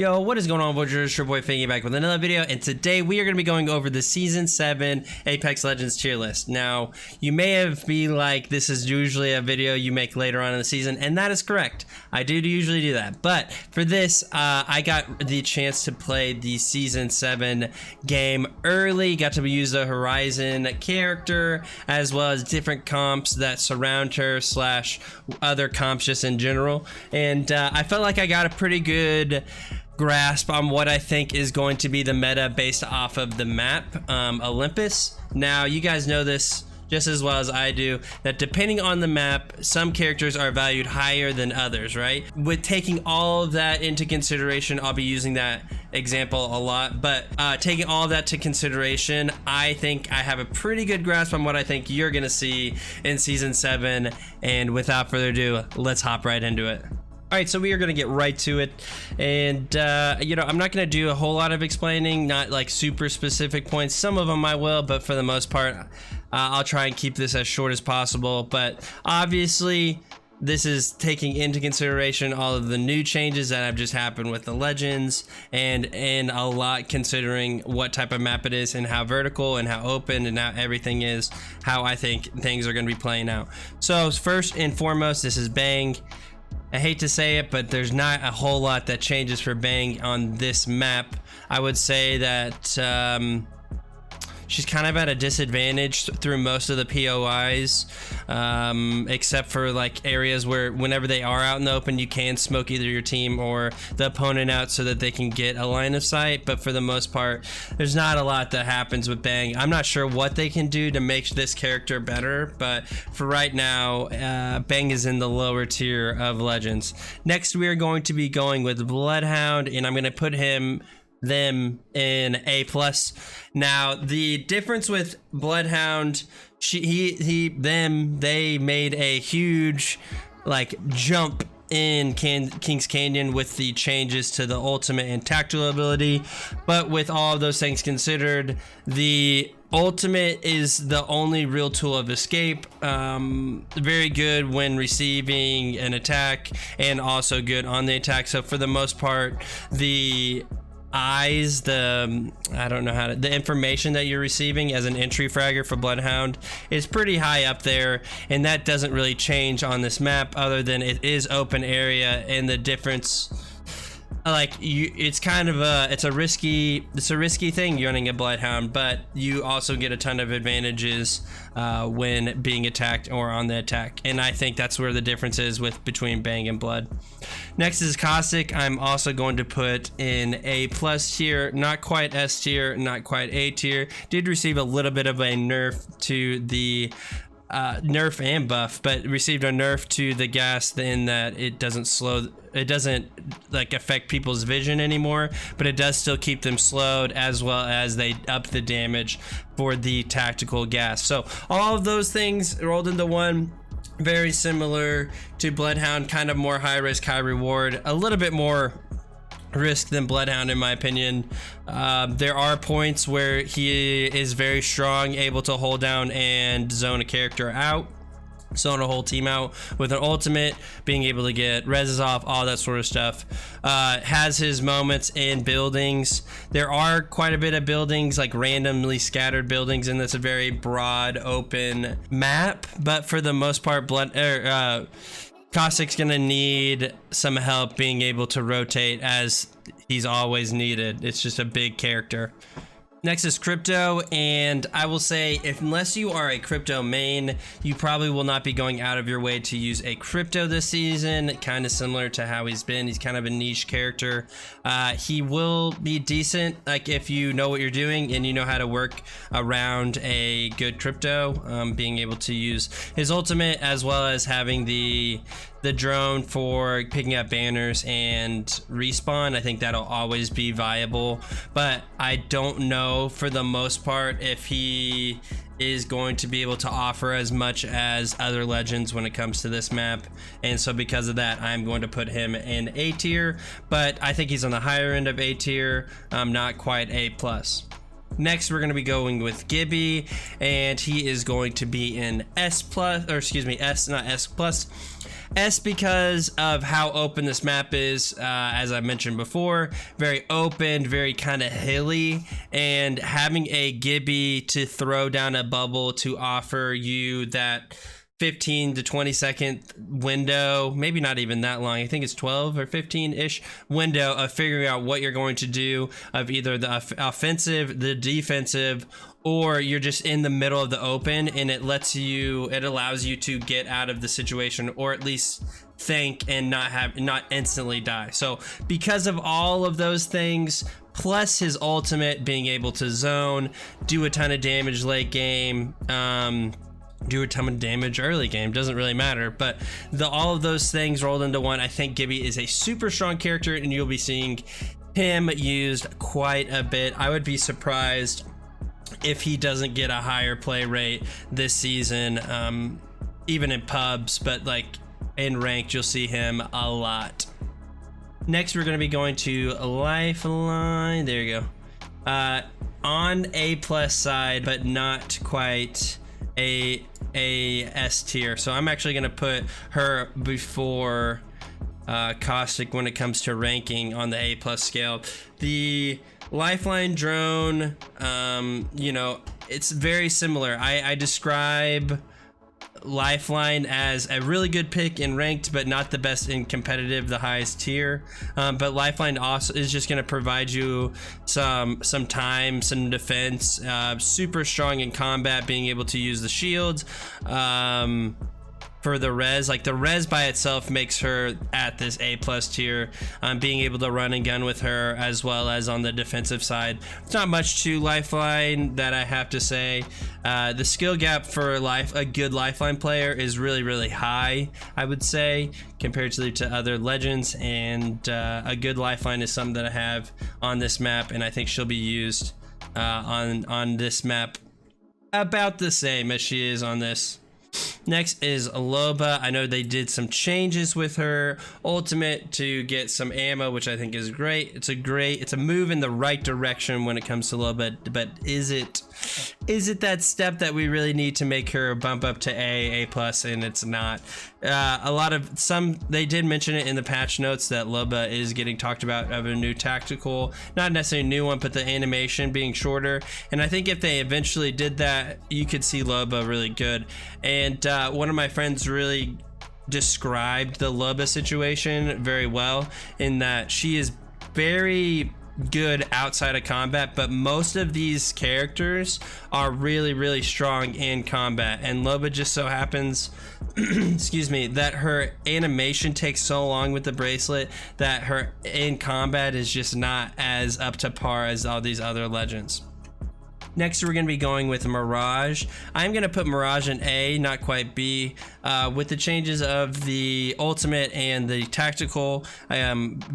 Yo, what is going on, Voyagers? It's your boy Finicki back with another video, and today we are going to be going over the Season 7 Apex Legends tier list. Now, you may have been like, this is usually a video you make later on in the season, and that is correct. I do usually do that, but for this, I got the chance to play the Season 7 game early, got to use the Horizon character, as well as different comps that surround her, slash other comps just in general, and I felt like I got a pretty good grasp on what I think is going to be the meta based off of the map, Olympus. Now, you guys know this just as well as I do, that depending on the map, some characters are valued higher than others, right? With taking all of that into consideration, I'll be using that example a lot, but taking all of that to consideration, I think I have a pretty good grasp on what I think you're gonna see in Season 7, and without further ado, let's hop right into it. All right, so we are going to get right to it, and you know, I'm not going to do a whole lot of explaining, not like super specific points. Some of them I will, but for the most part, I'll try and keep this as short as possible. But obviously, this is taking into consideration all of the new changes that have just happened with the Legends, and a lot considering what type of map it is and how vertical and how open and how everything is, how I think things are going to be playing out. So first and foremost, this is Bang. I hate to say it, but there's not a whole lot that changes for Bang on this map. I would say that she's kind of at a disadvantage through most of the POIs, except for like areas where whenever they are out in the open, you can smoke either your team or the opponent out so that they can get a line of sight. But for the most part, there's not a lot that happens with Bang. I'm not sure what they can do to make this character better, but for right now, Bang is in the lower tier of Legends. Next, we are going to be going with Bloodhound, and I'm going to put them in A+. Now, the difference with Bloodhound, they made a huge like jump in King's Canyon with the changes to the ultimate and tactical ability, but with all of those things considered, the ultimate is the only real tool of escape. Very good when receiving an attack and also good on the attack. So for the most part, the eyes, the information that you're receiving as an entry fragger for Bloodhound is pretty high up there, and that doesn't really change on this map other than it is open area, and the difference, like, it's kind of a risky thing running a Bloodhound, but you also get a ton of advantages when being attacked or on the attack, and I think that's where the difference is between Bang and Blood. Next is Caustic. I'm also going to put in A+ tier, not quite S tier, not quite A tier. Did receive a little bit of a nerf to the nerf and buff, but received a nerf to the gas in that it doesn't like affect people's vision anymore, but it does still keep them slowed, as well as they up the damage for the tactical gas. So all of those things rolled into one. Very similar to Bloodhound, kind of more high risk, high reward, a little bit more risk than Bloodhound in my opinion. There are points where he is very strong, able to hold down and zone a character out, zone a whole team out with an ultimate, being able to get reses off, all that sort of stuff. Has his moments in buildings. There are quite a bit of buildings, like randomly scattered buildings, and that's a very broad open map, but for the most part, Caustic's gonna need some help being able to rotate, as he's always needed. It's just a big character. Next is Crypto, and I will say, unless you are a Crypto main, you probably will not be going out of your way to use a Crypto this season, kind of similar to how he's been. He's kind of a niche character. He will be decent, like if you know what you're doing and you know how to work around a good Crypto, being able to use his ultimate, as well as having the drone for picking up banners and respawn. I think that'll always be viable, but I don't know for the most part if he is going to be able to offer as much as other Legends when it comes to this map, and so because of that, I'm going to put him in A tier, but I think he's on the higher end of A tier, not quite A+. Next, we're going to be going with Gibby, and he is going to be in S+, or excuse me, S, not S+. S because of how open this map is, as I mentioned before, very open, very kind of hilly, and having a Gibby to throw down a bubble to offer you that 15 to 20 second window, maybe not even that long, I think it's 12 or 15-ish window of figuring out what you're going to do of either the offensive, the defensive, or you're just in the middle of the open, and it allows you to get out of the situation, or at least think and not instantly die. So because of all of those things, plus his ultimate being able to zone, do a ton of damage late game, do a ton of damage early game, doesn't really matter, but all of those things rolled into one, I think Gibby is a super strong character, and you'll be seeing him used quite a bit. I would be surprised if he doesn't get a higher play rate this season, even in pubs, but like in ranked you'll see him a lot. Next, we're going to be going to Lifeline. There you go. On A+ side, but not quite a S tier, so I'm actually going to put her before Caustic when it comes to ranking on the A+ scale. The Lifeline drone, you know, it's very similar. I describe Lifeline as a really good pick in ranked, but not the best in competitive, the highest tier. But Lifeline also is just going to provide you some time, some defense, super strong in combat, being able to use the shields. For the res, like the res by itself makes her at this A+ tier, being able to run and gun with her, as well as on the defensive side. It's not much to Lifeline that I have to say. The skill gap for a good Lifeline player is really high, I would say, compared to other legends, and a good Lifeline is something that I have on this map, and I think she'll be used on this map about the same as she is on this. Next is Loba. I know they did some changes with her ultimate to get some ammo, which I think is great. It's a move in the right direction when it comes to Loba, but is it that step that we really need to make her bump up to A+, and it's not. They did mention it in the patch notes that Loba is getting talked about of a new tactical, not necessarily a new one, but the animation being shorter, and I think if they eventually did that, you could see Loba really good. And one of my friends really described the Loba situation very well, in that she is very good outside of combat, but most of these characters are really strong in combat, and Loba just so happens excuse me, that her animation takes so long with the bracelet that her in combat is just not as up to par as all these other legends. Next, we're going to be going with Mirage. I'm going to put Mirage in A, not quite B. With the changes of the ultimate and the tactical,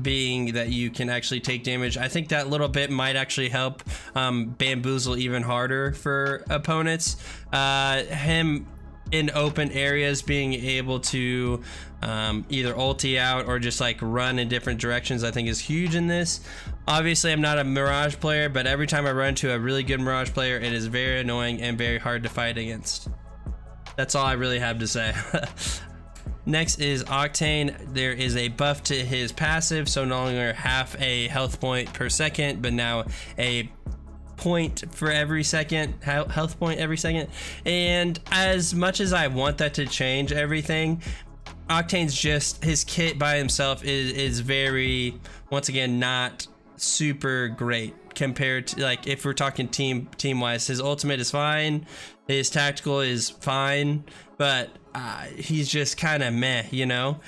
being that you can actually take damage, I think that little bit might actually help bamboozle even harder for opponents. Him in open areas being able to either ulti out or just like run in different directions, I think is huge in this. Obviously, I'm not a Mirage player, but every time I run into a really good Mirage player, it is very annoying and very hard to fight against. That's all I really have to say. Next is Octane. There is a buff to his passive, so no longer half a health point per second, but now a point for every second, health point every second. And as much as I want that to change everything, Octane's just, his kit by himself is very, once again, not super great compared to, like, if we're talking team wise. His ultimate is fine, his tactical is fine, but he's just kind of meh, you know.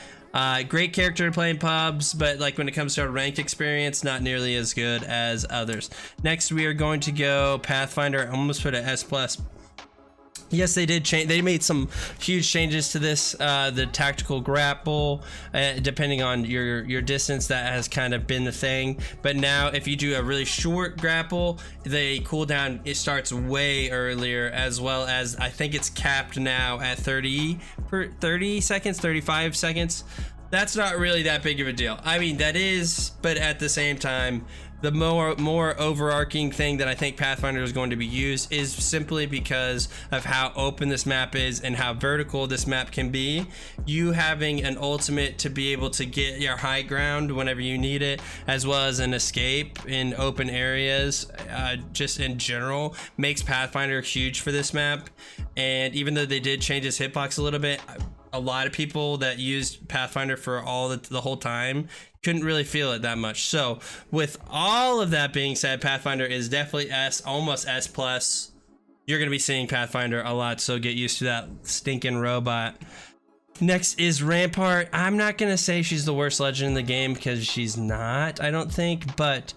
Great character to play in pubs, but like when it comes to a ranked experience, not nearly as good as others. Next, we are going to go Pathfinder. I almost put an S+. Yes, they did change. They made some huge changes to this. The tactical grapple, depending on your distance, that has kind of been the thing. But now, if you do a really short grapple, the cooldown, it starts way earlier, as well as I think it's capped now at 30 seconds, 35 seconds. That's not really that big of a deal. I mean, that is, but at the same time, the more overarching thing that I think Pathfinder is going to be used is simply because of how open this map is and how vertical this map can be. You having an ultimate to be able to get your high ground whenever you need it, as well as an escape in open areas, just in general, makes Pathfinder huge for this map. And even though they did change his hitbox a little bit, a lot of people that used Pathfinder for the whole time couldn't really feel it that much. So with all of that being said, Pathfinder is definitely almost S+. You're going to be seeing Pathfinder a lot, so get used to that stinking robot. Next is Rampart. I'm not going to say she's the worst legend in the game, because she's not, I don't think, but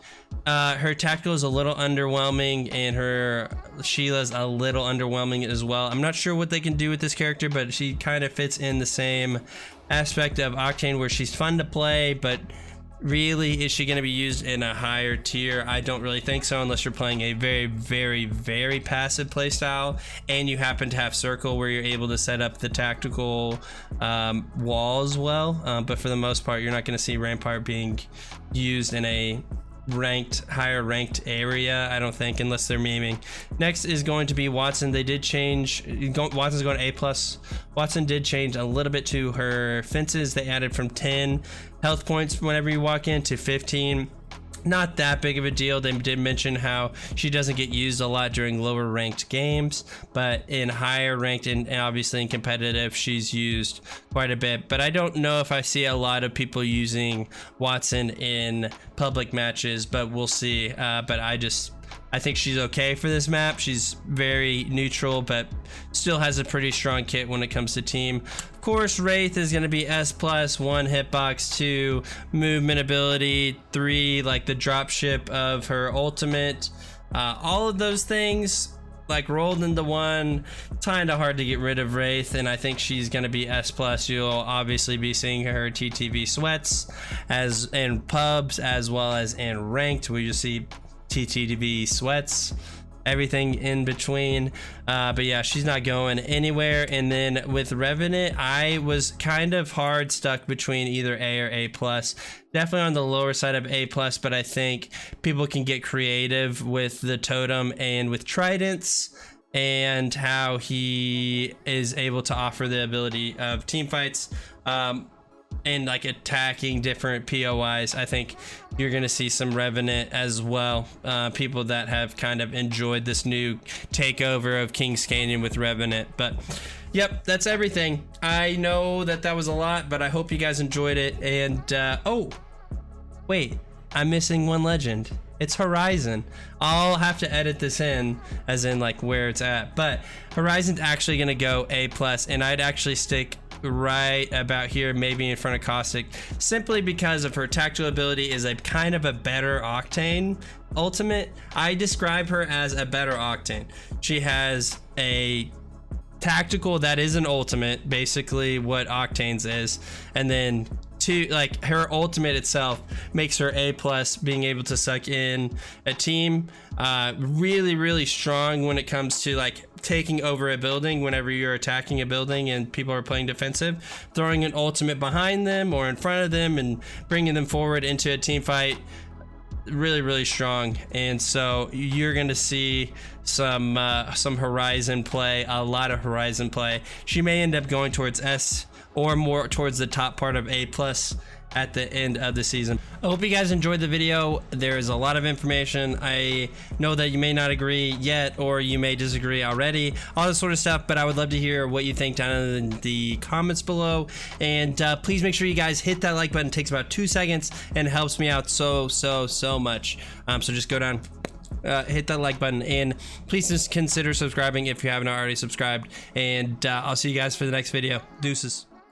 her tactical is a little underwhelming, and her Sheila's a little underwhelming as well. I'm not sure what they can do with this character, but she kind of fits in the same aspect of Octane, where she's fun to play, but really, is she going to be used in a higher tier? I don't really think so, unless you're playing a very, very, very passive playstyle and you happen to have Circle, where you're able to set up the tactical wall as well. But for the most part, you're not going to see Rampart being used in a higher ranked area, I don't think, unless they're memeing. Next is going to be Watson. They did change, Watson's going A+. Watson did change a little bit to her fences. They added from 10 health points whenever you walk in to 15. Not that big of a deal. They did mention how she doesn't get used a lot during lower ranked games, but in higher ranked and obviously in competitive, she's used quite a bit. But I don't know if I see a lot of people using Watson in public matches, but we'll see. But I think she's okay for this map. She's very neutral, but still has a pretty strong kit when it comes to team. Of course, Wraith is going to be S+, 1 hitbox, 2 movement ability, 3 like the dropship of her ultimate. All of those things like rolled into one. Kind of hard to get rid of Wraith, and I think she's going to be S+. You'll obviously be seeing her TTV sweats as in pubs as well as in ranked, where you see TTV sweats, everything in between. But yeah, she's not going anywhere. And then with Revenant, I was kind of hard stuck between either A or A+. Definitely on the lower side of A+, but I think people can get creative with the totem and with tridents, and how he is able to offer the ability of team fights and like attacking different POIs. I think you're gonna see some Revenant as well. People that have kind of enjoyed this new takeover of Kings Canyon with Revenant. But yep, that's everything. I know that was a lot, but I hope you guys enjoyed it. And oh wait, I'm missing one legend. It's Horizon. I'll have to edit this in, as in like where it's at, but Horizon's actually gonna go A+, and I'd actually stick right about here, maybe in front of Caustic, simply because of her tactical ability is a kind of a better Octane ultimate. I describe her as a better Octane. She has a tactical that is an ultimate, basically what Octane's is, and then like her ultimate itself makes her A+, being able to suck in a team. Really, really strong when it comes to like taking over a building whenever you're attacking a building and people are playing defensive, throwing an ultimate behind them or in front of them and bringing them forward into a team fight. Really, really strong. And so you're going to see some Horizon play, a lot of Horizon play. She may end up going towards S or more towards the top part of A+ at the end of the season. I hope you guys enjoyed the video. There is a lot of information. I know that you may not agree yet, or you may disagree already, all this sort of stuff, but I would love to hear what you think down in the comments below. And please make sure you guys hit that like button. It takes about 2 seconds and helps me out so much. So just go down, hit that like button, and please just consider subscribing if you haven't already subscribed. And I'll see you guys for the next video. Deuces.